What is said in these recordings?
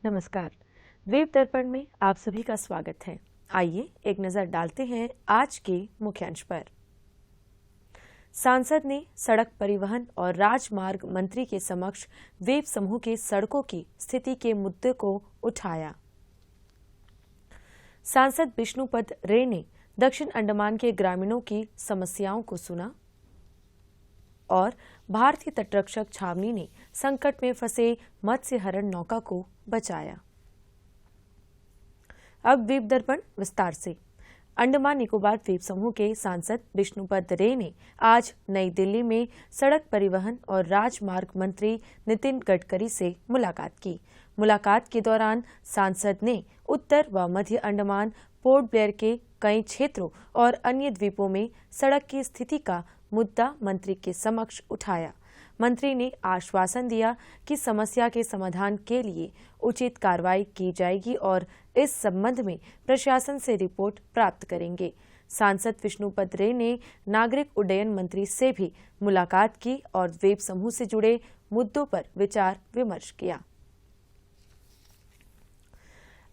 नमस्कार। द्वीप दर्पण में आप सभी का स्वागत है। आइए एक नजर डालते हैं आज के मुख्यांश पर। सांसद ने सड़क परिवहन और राजमार्ग मंत्री के समक्ष द्वीप समूह के सड़कों की स्थिति के मुद्दे को उठाया। सांसद विष्णुपद रे ने दक्षिण अंडमान के ग्रामीणों की समस्याओं को सुना और भारतीय तटरक्षक छावनी ने संकट में फंसे मत्स्य हरण नौका को बचाया। अब द्वीप दर्पण विस्तार से। अंडमान निकोबार द्वीप समूह के सांसद विष्णुपद रे ने आज नई दिल्ली में सड़क परिवहन और राजमार्ग मंत्री नितिन गडकरी से मुलाकात की। मुलाकात के दौरान सांसद ने उत्तर व मध्य अंडमान, पोर्ट ब्लेयर के कई क्षेत्रों और अन्य द्वीपों में सड़क की स्थिति का मुद्दा मंत्री के समक्ष उठाया। मंत्री ने आश्वासन दिया कि समस्या के समाधान के लिए उचित कार्रवाई की जाएगी और इस संबंध में प्रशासन से रिपोर्ट प्राप्त करेंगे। सांसद विष्णुपद रे ने नागरिक उड्डयन मंत्री से भी मुलाकात की और द्वीप समूह से जुड़े मुद्दों पर विचार विमर्श किया।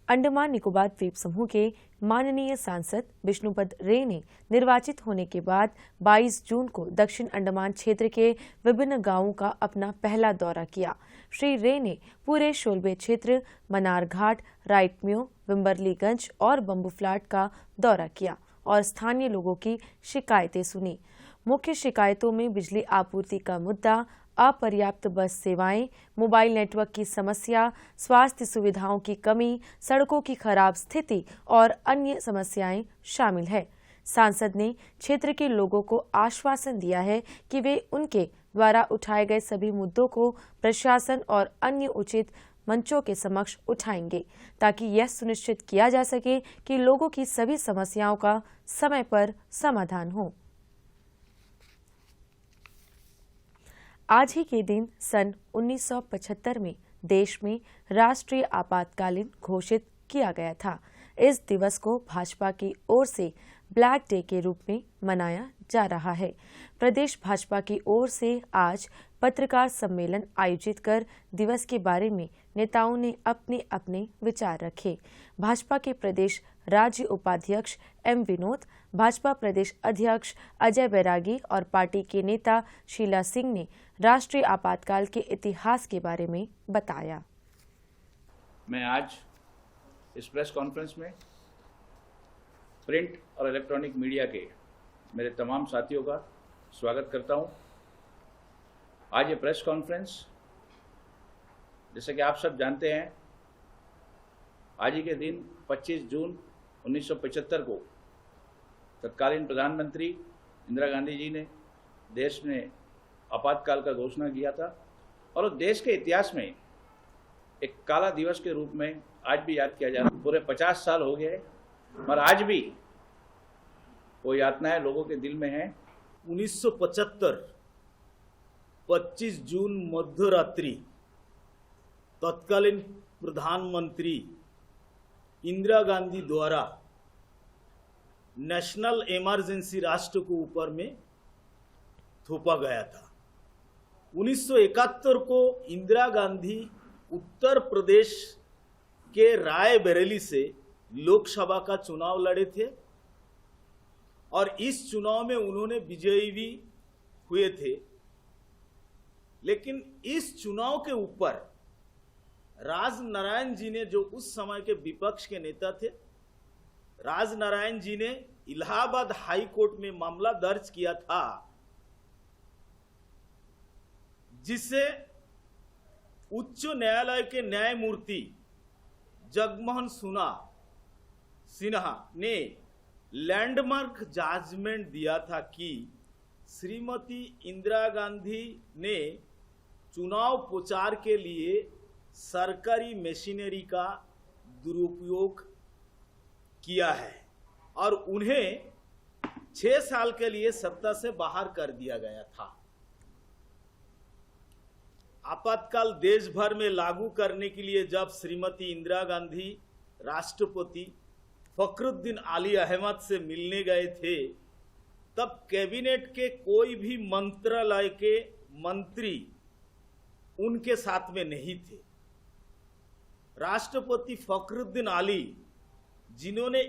अंडमान निकोबार द्वीप समूह के माननीय सांसद विष्णुपद रे ने निर्वाचित होने के बाद 22 जून को दक्षिण अंडमान क्षेत्र के विभिन्न गांवों का अपना पहला दौरा किया। श्री रे ने पूरे शोलबे क्षेत्र, मनार घाट, राइटम्यो, विम्बरलीगंज और बम्बू फ्लैट का दौरा किया और स्थानीय लोगों की शिकायतें सुनी। मुख्य शिकायतों में बिजली आपूर्ति का मुद्दा, अपर्याप्त बस सेवाएं, मोबाइल नेटवर्क की समस्या, स्वास्थ्य सुविधाओं की कमी, सड़कों की खराब स्थिति और अन्य समस्याएं शामिल है। सांसद ने क्षेत्र के लोगों को आश्वासन दिया है कि वे उनके द्वारा उठाए गए सभी मुद्दों को प्रशासन और अन्य उचित मंचों के समक्ष उठाएंगे ताकि यह सुनिश्चित किया जा सके कि लोगों की सभी समस्याओं का समय पर समाधान हो। आज ही के दिन सन 1975 में देश में राष्ट्रीय आपातकालीन घोषित किया गया था। इस दिवस को भाजपा की ओर से ब्लैक डे के रूप में मनाया जा रहा है। प्रदेश भाजपा की ओर से आज पत्रकार सम्मेलन आयोजित कर दिवस के बारे में नेताओं ने अपने अपने विचार रखे। भाजपा के प्रदेश राज्य उपाध्यक्ष एम विनोद, भाजपा प्रदेश अध्यक्ष अजय बैरागी और पार्टी के नेता शीला सिंह ने राष्ट्रीय आपातकाल के इतिहास के बारे में बताया। मैं आज इस प्रेस कॉन्फ्रेंस में प्रिंट और इलेक्ट्रॉनिक मीडिया के मेरे तमाम साथियों का स्वागत करता हूं। आज ये प्रेस कॉन्फ्रेंस, जैसे कि आप सब जानते हैं, आज ही के दिन 25 जून 1975 को तत्कालीन प्रधानमंत्री इंदिरा गांधी जी ने देश में आपातकाल का घोषणा किया था और देश के इतिहास में एक काला दिवस के रूप में आज भी याद किया जा रहा है। पूरे 50 साल हो गए और आज भी वो यातनाएं लोगों के दिल में हैं। 1975 25 जून मध्यरात्रि तत्कालीन प्रधानमंत्री इंदिरा गांधी द्वारा नेशनल इमरजेंसी राष्ट्र को ऊपर में थोपा गया था। 1971 को इंदिरा गांधी उत्तर प्रदेश के रायबरेली से लोकसभा का चुनाव लड़े थे और इस चुनाव में उन्होंने विजयी भी हुए थे। लेकिन इस चुनाव के ऊपर राजनारायण जी ने, जो उस समय के विपक्ष के नेता थे, राजनारायण जी ने इलाहाबाद हाई कोर्ट में मामला दर्ज किया था, जिसे उच्च न्यायालय के न्यायमूर्ति जगमोहन सिन्हा ने लैंडमार्क जजमेंट दिया था कि श्रीमती इंदिरा गांधी ने चुनाव प्रचार के लिए सरकारी मशीनरी का दुरुपयोग किया है और उन्हें 6 साल के लिए सत्ता से बाहर कर दिया गया था। आपातकाल देश भर में लागू करने के लिए जब श्रीमती इंदिरा गांधी राष्ट्रपति फखरुद्दीन अली अहमद से मिलने गए थे, तब कैबिनेट के कोई भी मंत्रालय के मंत्री उनके साथ में नहीं थे। राष्ट्रपति फखरुद्दीन आली, जिन्होंने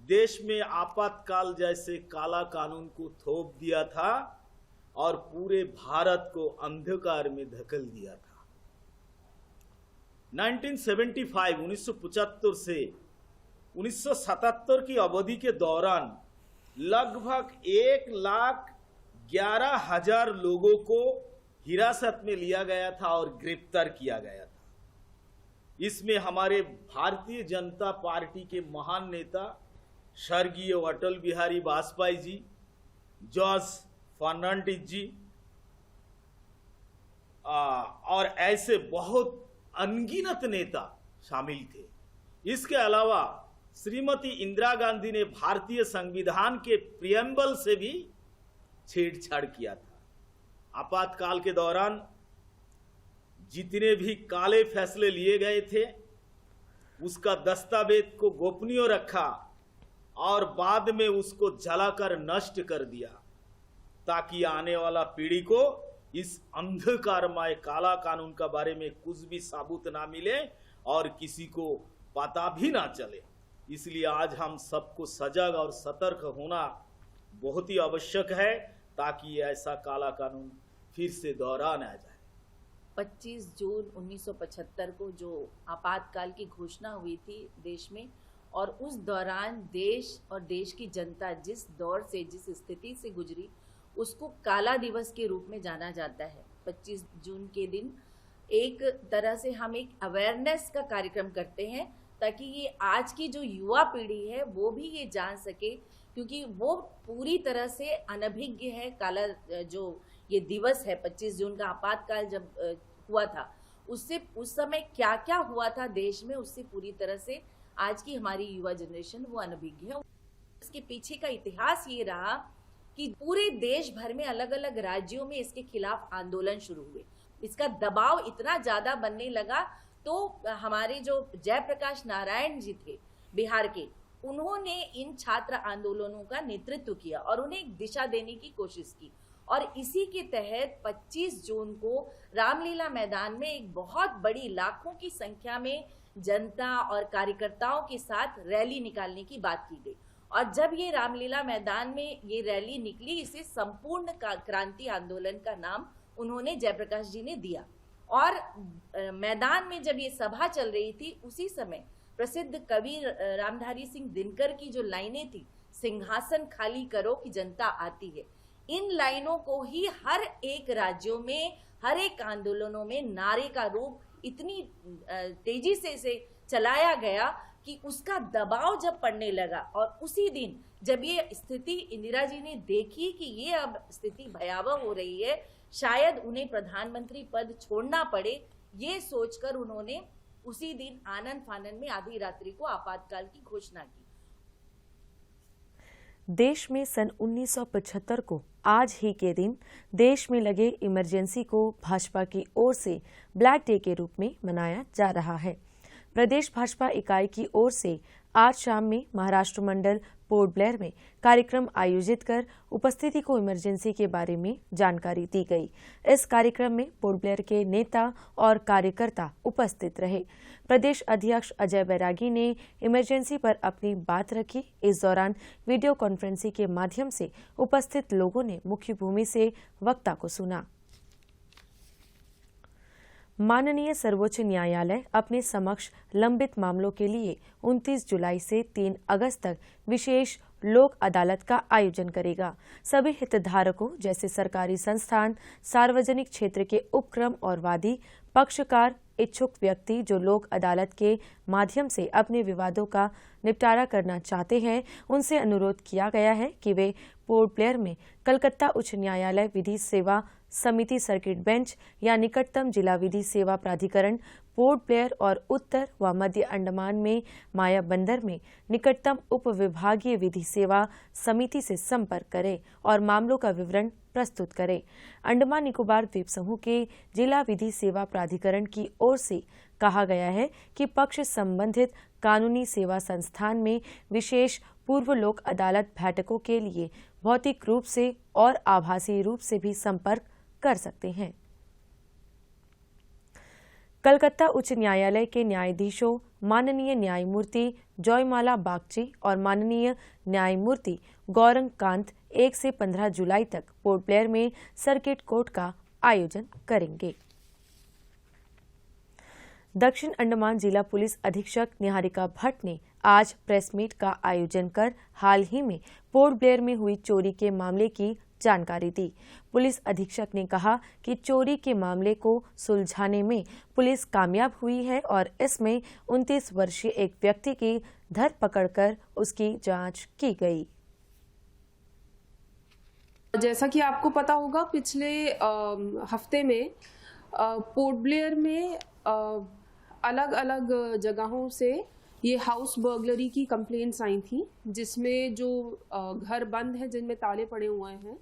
देश में आपातकाल जैसे काला कानून को थोप दिया था और पूरे भारत को अंधकार में धकेल दिया था। 1975 से 1977 की अवधि के दौरान लगभग 1,11,000 लोगों को हिरासत में लिया गया था और गिरफ्तार किया गया था। इसमें हमारे भारतीय जनता पार्टी के महान नेता स्वर्गीय अटल बिहारी वाजपेयी जी, जॉर्ज फर्नांडिस जी और ऐसे बहुत अनगिनत नेता शामिल थे। इसके अलावा श्रीमती इंदिरा गांधी ने भारतीय संविधान के प्रियम्बल से भी छेड़छाड़ किया था। आपातकाल के दौरान जितने भी काले फैसले लिए गए थे उसका दस्तावेज को गोपनीय रखा और बाद में उसको जलाकर नष्ट कर दिया, ताकि आने वाला पीढ़ी को इस अंधकारमय काला कानून का बारे में कुछ भी साबुत ना मिले और किसी को पता भी ना चले। इसलिए आज हम सबको सजग और सतर्क होना बहुत ही आवश्यक है, ताकि ऐसा काला कानून फिर से दोहरा ना जाए। 25 जून 1975 को जो आपातकाल की घोषणा हुई थी देश में, और उस दौरान देश और देश की जनता जिस दौर से, जिस स्थिति से गुजरी, उसको काला दिवस के रूप में जाना जाता है। 25 जून के दिन एक तरह से हम एक अवेयरनेस का कार्यक्रम करते हैं, ताकि ये आज की जो युवा पीढ़ी है वो भी ये जान सके, क्योंकि वो पूरी तरह से अनभिज्ञ है। काला जो ये दिवस है 25 जून का, आपातकाल जब हुआ था उससे उस समय क्या क्या हुआ था देश में, उससे पूरी तरह से आज की हमारी युवा जनरेशन वो अनभिज्ञ है। इसके पीछे का इतिहास ये रहा कि पूरे देश भर में अलग अलग राज्यों में इसके खिलाफ आंदोलन शुरू हुए। इसका दबाव इतना ज्यादा बनने लगा तो हमारे जो जयप्रकाश नारायण जी थे बिहार के, उन्होंने इन छात्र आंदोलनों का नेतृत्व किया और उन्हें एक दिशा देने की कोशिश की। और इसी के तहत 25 जून को रामलीला मैदान में एक बहुत बड़ी लाखों की संख्या में जनता और कार्यकर्ताओं के साथ रैली निकालने की बात की गई। और जब ये रामलीला मैदान में ये रैली निकली, इसे संपूर्ण क्रांति आंदोलन का नाम उन्होंने जयप्रकाश जी ने दिया। और मैदान में जब ये सभा चल रही थी, उसी समय प्रसिद्ध कवि रामधारी सिंह दिनकर की जो लाइनें थी, सिंहासन खाली करो कि जनता आती है, इन लाइनों को ही हर एक राज्यों में, हर एक आंदोलनों में नारे का रूप इतनी तेजी से इसे चलाया गया कि उसका दबाव जब पड़ने लगा, और उसी दिन जब ये स्थिति इंदिरा जी ने देखी कि ये अब स्थिति भयावह हो रही है, शायद उन्हें प्रधानमंत्री पद छोड़ना पड़े, ये सोचकर उन्होंने उसी दिन आनन फानन में आधी रात्रि को आपातकाल की घोषणा की। देश में सन 1975 को आज ही के दिन देश में लगे इमरजेंसी को भाजपा की ओर से ब्लैक डे के रूप में मनाया जा रहा है। प्रदेश भाजपा इकाई की ओर से आज शाम में महाराष्ट्र मंडल पोर्ट ब्लेयर में कार्यक्रम आयोजित कर उपस्थिति को इमरजेंसी के बारे में जानकारी दी गई। इस कार्यक्रम में पोर्ट ब्लेयर के नेता और कार्यकर्ता उपस्थित रहे। प्रदेश अध्यक्ष अजय बैरागी ने इमरजेंसी पर अपनी बात रखी। इस दौरान वीडियो कॉन्फ्रेंसिंग के माध्यम से उपस्थित लोगों ने मुख्य भूमि से वक्ता को सुना। माननीय सर्वोच्च न्यायालय अपने समक्ष लंबित मामलों के लिए 29 जुलाई से 3 अगस्त तक विशेष लोक अदालत का आयोजन करेगा। सभी हितधारकों जैसे सरकारी संस्थान, सार्वजनिक क्षेत्र के उपक्रम और वादी, पक्षकार, इच्छुक व्यक्ति जो लोक अदालत के माध्यम से अपने विवादों का निपटारा करना चाहते हैं, उनसे अनुरोध किया गया है कि वे पोर्ट ब्लेयर में कलकत्ता उच्च न्यायालय विधि सेवा समिति सर्किट बेंच या निकटतम जिला विधि सेवा प्राधिकरण पोर्ट ब्लेयर और उत्तर व मध्य अंडमान में माया बंदर में निकटतम उप विभागीय विधि सेवा समिति से संपर्क करें और मामलों का विवरण प्रस्तुत करें। अंडमान निकोबार द्वीप समूह के जिला विधि सेवा प्राधिकरण की ओर से कहा गया है कि पक्ष संबंधित कानूनी सेवा संस्थान में विशेष पूर्व लोक अदालत बैठकों के लिए भौतिक रूप से और आभासी रूप से भी संपर्क कर सकते हैं। कलकत्ता उच्च न्यायालय के न्यायाधीशों माननीय न्यायमूर्ति जयमाला बागची और माननीय न्यायमूर्ति गौरंग कांत 1 से 15 जुलाई तक पोर्ट ब्लेयर में सर्किट कोर्ट का आयोजन करेंगे। दक्षिण अंडमान जिला पुलिस अधीक्षक निहारिका भट्ट ने आज प्रेस मीट का आयोजन कर हाल ही में पोर्ट ब्लेयर में हुई चोरी के मामले की जानकारी दी। पुलिस अधीक्षक ने कहा कि चोरी के मामले को सुलझाने में पुलिस कामयाब हुई है और इसमें 29 वर्षीय एक व्यक्ति की धरपकड़ कर उसकी जांच की गई। जैसा कि आपको पता होगा, पिछले हफ्ते में पोर्ट ब्लेयर में अलग अलग जगहों से ये हाउस बर्गलरी की कंप्लेंट्स आई थी, जिसमें जो घर बंद है, जिनमें ताले पड़े हुए हैं,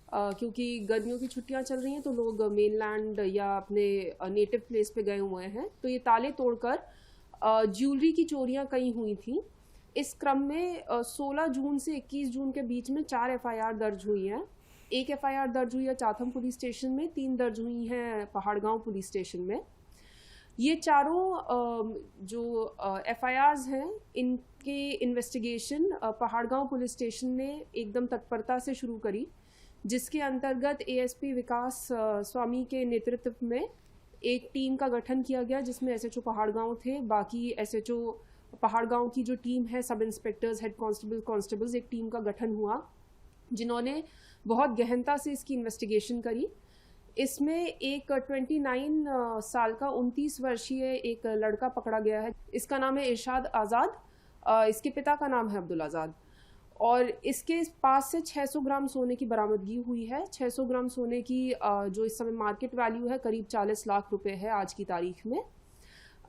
क्योंकि गर्मियों की छुट्टियां चल रही हैं तो लोग मेनलैंड या अपने नेटिव प्लेस पे गए हुए हैं, तो ये ताले तोड़कर ज्वेलरी की चोरियां कई हुई थी। इस क्रम में 16 जून से 21 जून के बीच में 4 FIR दर्ज हुई हैं। एक FIR दर्ज हुई है चाथम पुलिस स्टेशन में, 3 दर्ज हुई हैं पहाड़गांव पुलिस स्टेशन में। ये चारों जो FIRs हैं, इनके इन्वेस्टिगेशन पहाड़गांव पुलिस स्टेशन ने एकदम तत्परता से शुरू करी, जिसके अंतर्गत ASP विकास स्वामी के नेतृत्व में एक टीम का गठन किया गया, जिसमें SHO पहाड़गांव थे। बाकी SHO पहाड़गांव की जो टीम है, सब इंस्पेक्टर्स, हेड कांस्टेबल्स, एक टीम का गठन हुआ, जिन्होंने बहुत गहनता से इसकी इन्वेस्टिगेशन करी। इसमें एक 29 साल का 29 वर्षीय एक लड़का पकड़ा गया है। इसका नाम है इरशाद आज़ाद, इसके पिता का नाम है अब्दुल आज़ाद, और इसके पास से 600 ग्राम सोने की बरामदगी हुई है। 600 ग्राम सोने की जो इस समय मार्केट वैल्यू है करीब 40 लाख रुपए है आज की तारीख में।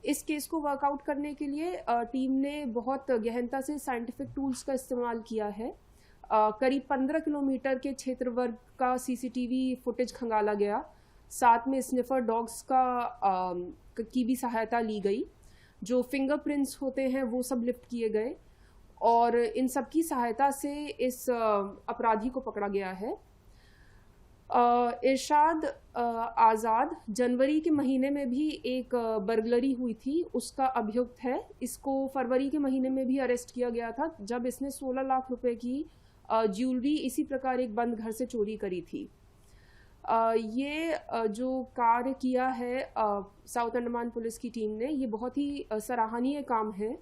इस केस को वर्कआउट करने के लिए टीम ने बहुत गहनता से साइंटिफिक टूल्स का इस्तेमाल किया है। करीब 15 किलोमीटर के क्षेत्र वर्ग का CCTV फुटेज खंगाला गया, साथ में स्निफर डॉग्स की भी सहायता ली गई। जो फिंगरप्रिंट्स होते हैं वो सब लिफ्ट किए गए और इन सब की सहायता से इस अपराधी को पकड़ा गया है। इरशाद आज़ाद जनवरी के महीने में भी एक बर्गलरी हुई थी, उसका अभियुक्त है। इसको फरवरी के महीने में भी अरेस्ट किया गया था, जब इसने 16 लाख रुपए की ज्वेलरी इसी प्रकार एक बंद घर से चोरी करी थी। ये जो कार्य किया है साउथ अंडमान पुलिस की टीम ने, ये बहुत ही सराहनीय काम है,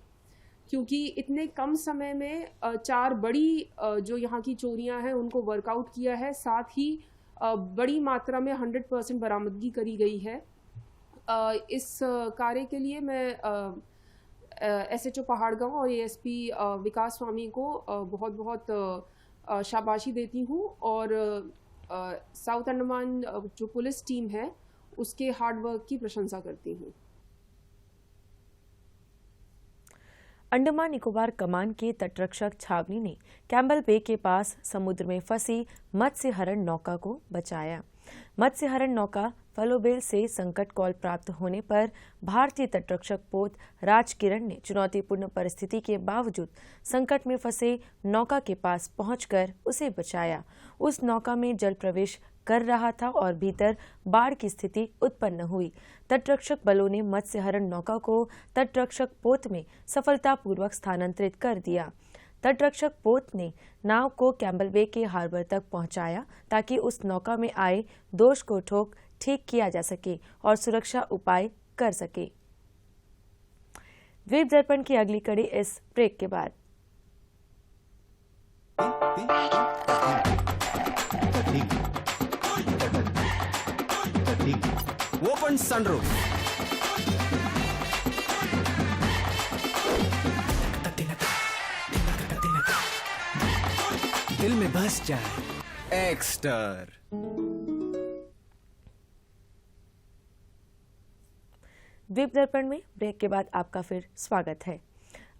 क्योंकि इतने कम समय में 4 बड़ी जो यहाँ की चोरियाँ हैं उनको वर्कआउट किया है, साथ ही बड़ी मात्रा में 100% बरामदगी करी गई है। इस कार्य के लिए मैं SHO पहाड़गांव और ASP विकास स्वामी को बहुत बहुत शाबाशी देती हूँ और साउथ अंडमान जो पुलिस टीम है उसके हार्ड वर्क की प्रशंसा करती हूँ। अंडमान निकोबार कमान के तटरक्षक छावनी ने कैम्बल बे के पास समुद्र में फंसी मत्स्य हरण नौका को बचाया। मत्स्य हरण नौका फलोबेल से संकट कॉल प्राप्त होने पर भारतीय तटरक्षक पोत राजकिरण ने चुनौतीपूर्ण परिस्थिति के बावजूद संकट में फंसे नौका के पास पहुंचकर उसे बचाया। उस नौका में जल प्रवेश कर रहा था और भीतर बाढ़ की स्थिति उत्पन्न हुई। तटरक्षक बलों ने मत्स्य हरण नौका को तटरक्षक पोत में सफलतापूर्वक स्थानांतरित कर दिया। तटरक्षक पोत ने नाव को कैम्बल बे के हार्बर तक पहुंचाया ताकि उस नौका में आए दोष को ठोक ठीक किया जा सके और सुरक्षा उपाय कर सके। द्वीप दर्पण की अगली कड़ी इस ब्रेक के बाद। ओपन सनरूफ, दिल में बस जाए एक्स्टर। द्वीप दर्पण में ब्रेक के बाद आपका फिर स्वागत है।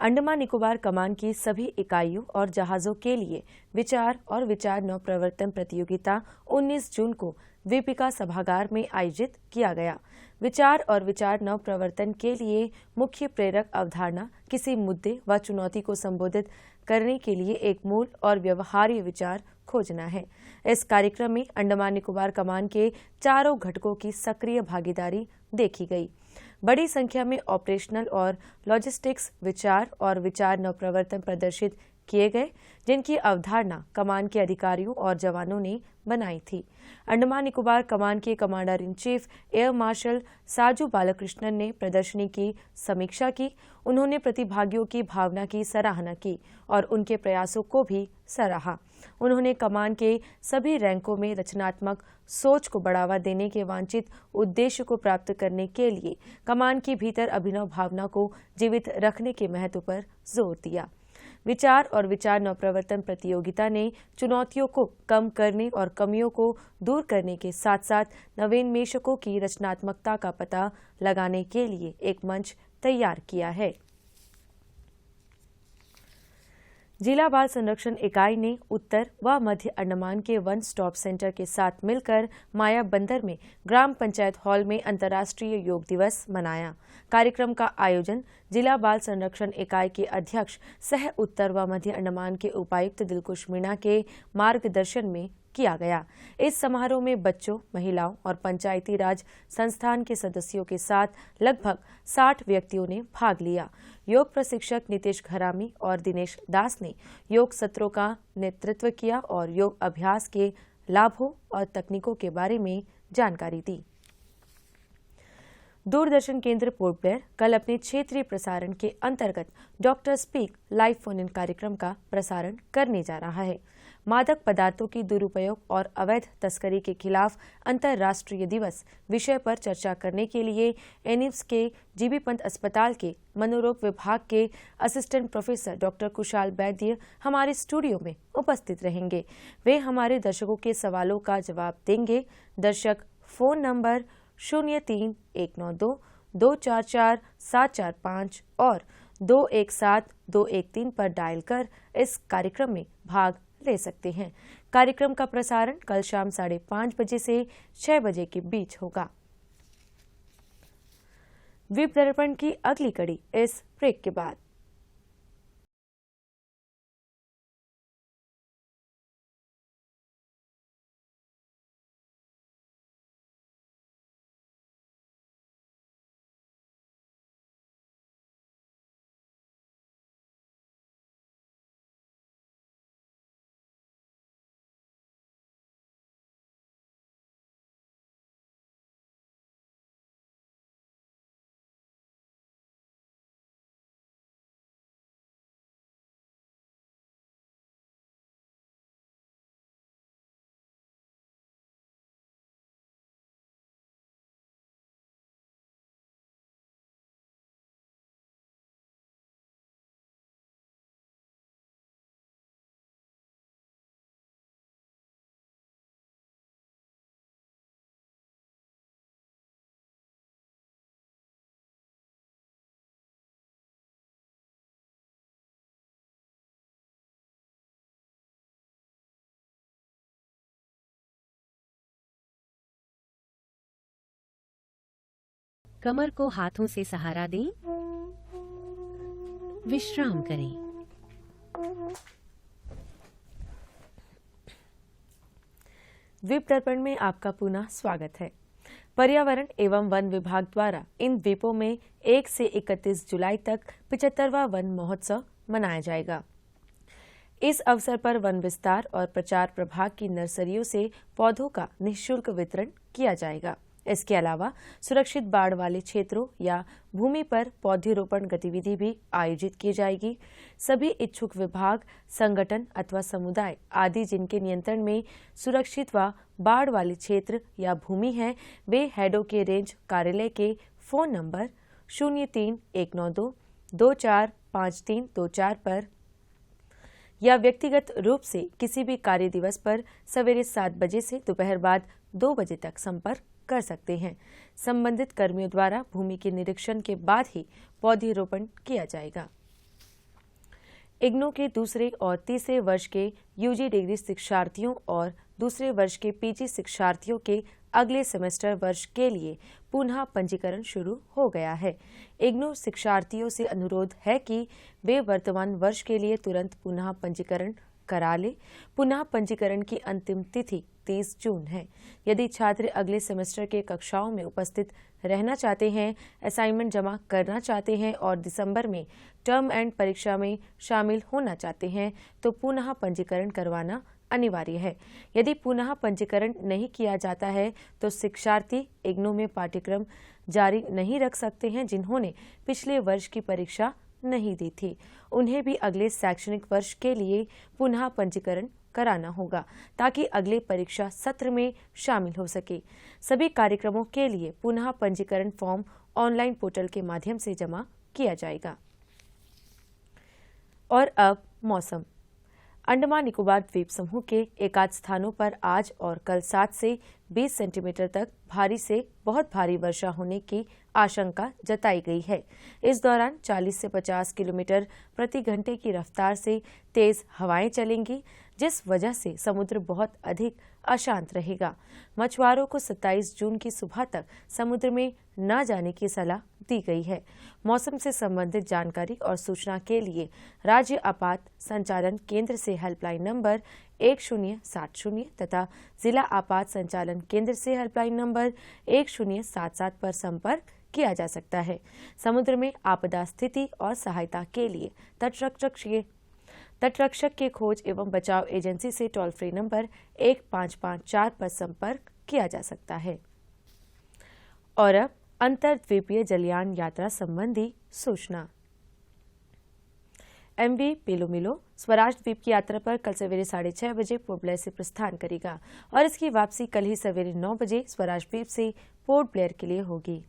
अंडमान निकोबार कमान की सभी इकाइयों और जहाजों के लिए विचार और विचार नव प्रवर्तन प्रतियोगिता 19 जून को द्वीपिका सभागार में आयोजित किया गया। विचार और विचार नव प्रवर्तन के लिए मुख्य प्रेरक अवधारणा किसी मुद्दे व चुनौती को संबोधित करने के लिए एक मूल और व्यवहार्य विचार खोजना है। इस कार्यक्रम में अंडमान निकोबार कमान के चारों घटकों की सक्रिय भागीदारी देखी गई। बड़ी संख्या में ऑपरेशनल और लॉजिस्टिक्स विचार और विचार नवप्रवर्तन प्रदर्शित किए गए, जिनकी अवधारणा कमान के अधिकारियों और जवानों ने बनाई थी। अंडमान निकोबार कमान के commander in chief air marshal Saju Balakrishnan ने प्रदर्शनी की समीक्षा की। उन्होंने प्रतिभागियों की भावना की सराहना की और उनके प्रयासों को भी सराहा। उन्होंने कमान के सभी रैंकों में रचनात्मक सोच को बढ़ावा देने के वांछित उद्देश्य को प्राप्त करने के लिए कमान के भीतर अभिनव भावना को जीवित रखने के महत्व पर जोर दिया। विचार और विचार नवप्रवर्तन प्रतियोगिता ने चुनौतियों को कम करने और कमियों को दूर करने के साथ साथ नवोन्मेषकों की रचनात्मकता का पता लगाने के लिए एक मंच तैयार किया है। जिला बाल संरक्षण इकाई ने उत्तर व मध्य अंडमान के वन स्टॉप सेंटर के साथ मिलकर माया बंदर में ग्राम पंचायत हॉल में अंतर्राष्ट्रीय योग दिवस मनाया। कार्यक्रम का आयोजन जिला बाल संरक्षण इकाई के अध्यक्ष सह उत्तर व मध्य अंडमान के उपायुक्त दिलकुश मीणा के मार्गदर्शन में किया गया। इस समारोह में बच्चों, महिलाओं और पंचायती राज संस्थान के सदस्यों के साथ लगभग 60 व्यक्तियों ने भाग लिया। योग प्रशिक्षक नीतीश घरामी और दिनेश दास ने योग सत्रों का नेतृत्व किया और योग अभ्यास के लाभों और तकनीकों के बारे में जानकारी दी। दूरदर्शन केंद्र पोर्ट ब्लेयर कल अपने क्षेत्रीय प्रसारण के अंतर्गत doctor speak live phone in कार्यक्रम का प्रसारण करने जा रहा है। मादक पदार्थों की दुरुपयोग और अवैध तस्करी के खिलाफ अंतर्राष्ट्रीय दिवस विषय पर चर्चा करने के लिए एनिम्स के जीबी पंत अस्पताल के मनोरोग विभाग के असिस्टेंट प्रोफेसर डॉक्टर कुशाल वैद्य हमारे स्टूडियो में उपस्थित रहेंगे। वे हमारे दर्शकों के सवालों का जवाब देंगे। दर्शक फोन नंबर 03-192-244-745 और 217-213 पर डायल कर इस कार्यक्रम में भाग ले सकते हैं। कार्यक्रम का प्रसारण कल शाम 5:30 बजे से 6 बजे के बीच होगा। विप दर्पण की अगली कड़ी इस ब्रेक के बाद। कमर को हाथों से सहारा दें, विश्राम करें। द्वीप दर्पण में आपका पुनः स्वागत है। पर्यावरण एवं वन विभाग द्वारा इन द्वीपों में 1 से 31 जुलाई तक 75वां वन महोत्सव मनाया जाएगा। इस अवसर पर वन विस्तार और प्रचार प्रभाग की नर्सरियों से पौधों का निःशुल्क वितरण किया जाएगा। इसके अलावा सुरक्षित बाढ़ वाले क्षेत्रों या भूमि पर पौधरोपण गतिविधि भी आयोजित की जाएगी। सभी इच्छुक विभाग, संगठन अथवा समुदाय आदि जिनके नियंत्रण में सुरक्षित व बाढ़ वाले क्षेत्र या भूमि है, वे हेडो के रेंज कार्यालय के फोन नंबर 03-192-245324 पर या व्यक्तिगत रूप से किसी भी कार्य दिवस पर सवेरे 7 बजे से दोपहर बाद 2 बजे तक संपर्क कर सकते हैं। संबंधित कर्मियों द्वारा भूमि के निरीक्षण के बाद ही पौधरोपण किया जाएगा। इग्नू के दूसरे और तीसरे वर्ष के यूजी डिग्री शिक्षार्थियों और दूसरे वर्ष के पीजी शिक्षार्थियों के अगले सेमेस्टर वर्ष के लिए पुनः पंजीकरण शुरू हो गया है। इग्नू शिक्षार्थियों से अनुरोध है कि वे वर्तमान वर्ष के लिए तुरंत पुनः पंजीकरण करा ले। पुनः पंजीकरण की अंतिम तिथि 30 जून है। यदि छात्र अगले सेमेस्टर के कक्षाओं में उपस्थित रहना चाहते हैं, असाइनमेंट जमा करना चाहते हैं और दिसंबर में टर्म एंड परीक्षा में शामिल होना चाहते हैं तो पुनः पंजीकरण करवाना अनिवार्य है। यदि पुनः पंजीकरण नहीं किया जाता है तो शिक्षार्थी इग्नू में पाठ्यक्रम जारी नहीं रख सकते हैं जिन्होंने पिछले वर्ष की परीक्षा नहीं दी थी। उन्हें भी अगले शैक्षणिक वर्ष के लिए पुनः पंजीकरण कराना होगा ताकि अगले परीक्षा सत्र में शामिल हो सके। सभी कार्यक्रमों के लिए पुनः पंजीकरण फॉर्म ऑनलाइन पोर्टल के माध्यम से जमा किया जाएगा। और अब मौसम। अंडमान निकोबार द्वीप समूह के एकाध स्थानों पर आज और कल 7 से 20 सेंटीमीटर तक भारी से बहुत भारी वर्षा होने की आशंका जताई गई है। इस दौरान 40 से 50 किलोमीटर प्रति घंटे की रफ्तार से तेज हवाएं चलेंगी, जिस वजह से समुद्र बहुत अधिक अशांत रहेगा। मछुआरों को 27 जून की सुबह तक समुद्र में न जाने की सलाह दी गई है। मौसम से संबंधित जानकारी और सूचना के लिए राज्य आपात संचालन केंद्र से हेल्पलाइन नंबर 1070 तथा जिला आपात संचालन केंद्र से हेल्पलाइन नंबर 1077 पर संपर्क किया जा सकता है। समुद्र में आपदा स्थिति और सहायता के लिए तटरक्षक के खोज एवं बचाव एजेंसी से टोल फ्री नंबर 1554 पर संपर्क किया जा सकता है। और अब अंतर्द्वीपीय जलयान यात्रा संबंधी सूचना। MV पेलोमिलो स्वराज द्वीप की यात्रा पर कल सवेरे 6:30 बजे पोर्ट ब्लेयर से प्रस्थान करेगा और इसकी वापसी कल ही सवेरे 9 बजे स्वराज द्वीप से पोर्ट ब्लेयर के लिए होगी।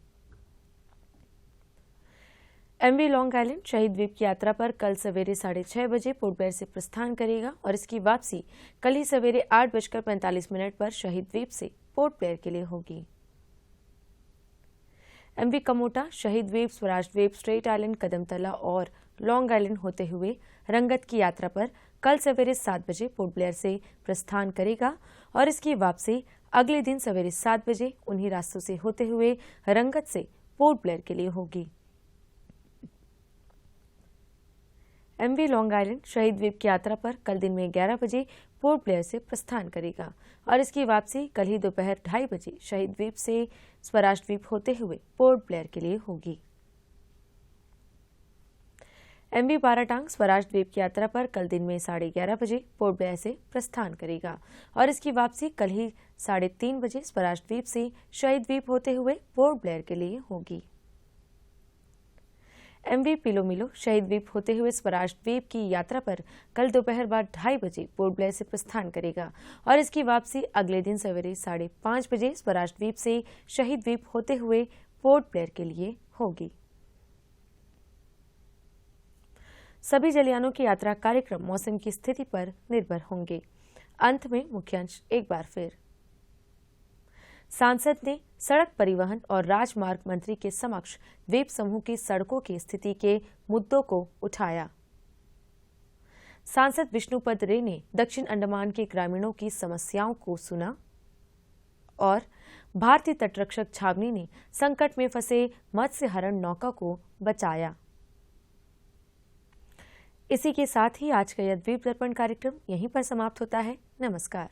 MV लॉन्ग आइलैंड शहीद द्वीप की यात्रा पर कल सवेरे 6:30 बजे पोर्ट ब्लेयर से प्रस्थान करेगा और इसकी वापसी कल ही सवेरे 8:45 पर शहीद द्वीप से पोर्ट ब्लेयर के लिए होगी। MV कमोटा शहीद द्वीप, स्वराज द्वीप, स्ट्रेट आइलैंड, कदमतला और लॉन्ग आइलैंड होते हुए रंगत की यात्रा पर कल सवेरे 7 बजे पोर्ट ब्लेयर से प्रस्थान करेगा और इसकी वापसी अगले दिन सवेरे 7 बजे उन्हीं रास्तों से होते हुए रंगत से पोर्ट ब्लेयर के लिए होगी। MV लॉन्ग आइलैंड शहीद द्वीप की यात्रा पर कल दिन में 11 बजे पोर्ट ब्लेयर से प्रस्थान करेगा और इसकी वापसी कल ही दोपहर 2:30 बजे शहीद द्वीप से स्वराज द्वीप होते हुए पोर्ट ब्लेयर के लिए होगी। MV बाराटांग स्वराज द्वीप की यात्रा पर कल दिन में 11:30 बजे पोर्ट ब्लेयर से प्रस्थान करेगा और इसकी वापसी कल ही 3:30 बजे स्वराज द्वीप से शहीद द्वीप होते हुए पोर्ट ब्लेयर के लिए होगी। MV पिलोमिलो शहीद द्वीप होते हुए स्वराज द्वीप की यात्रा पर कल दोपहर बाद 2:30 बजे पोर्ट ब्लेयर से प्रस्थान करेगा और इसकी वापसी अगले दिन सवेरे 5:30 बजे स्वराज द्वीप से शहीद द्वीप होते हुए पोर्ट ब्लेयर के लिए होगी। सभी जलयानों की यात्रा कार्यक्रम मौसम की स्थिति पर निर्भर होंगे। अंत में मुख्यांश एक बार फिर। सांसद ने सड़क परिवहन और राजमार्ग मंत्री के समक्ष द्वीप समूह की सड़कों की स्थिति के मुद्दों को उठाया। सांसद विष्णुपद रे ने दक्षिण अंडमान के ग्रामीणों की समस्याओं को सुना और भारतीय तटरक्षक छावनी ने संकट में फंसे मत्स्य हरण नौका को बचाया। इसी के साथ ही आज का यह द्वीप दर्पण कार्यक्रम यहीं पर समाप्त होता है। नमस्कार।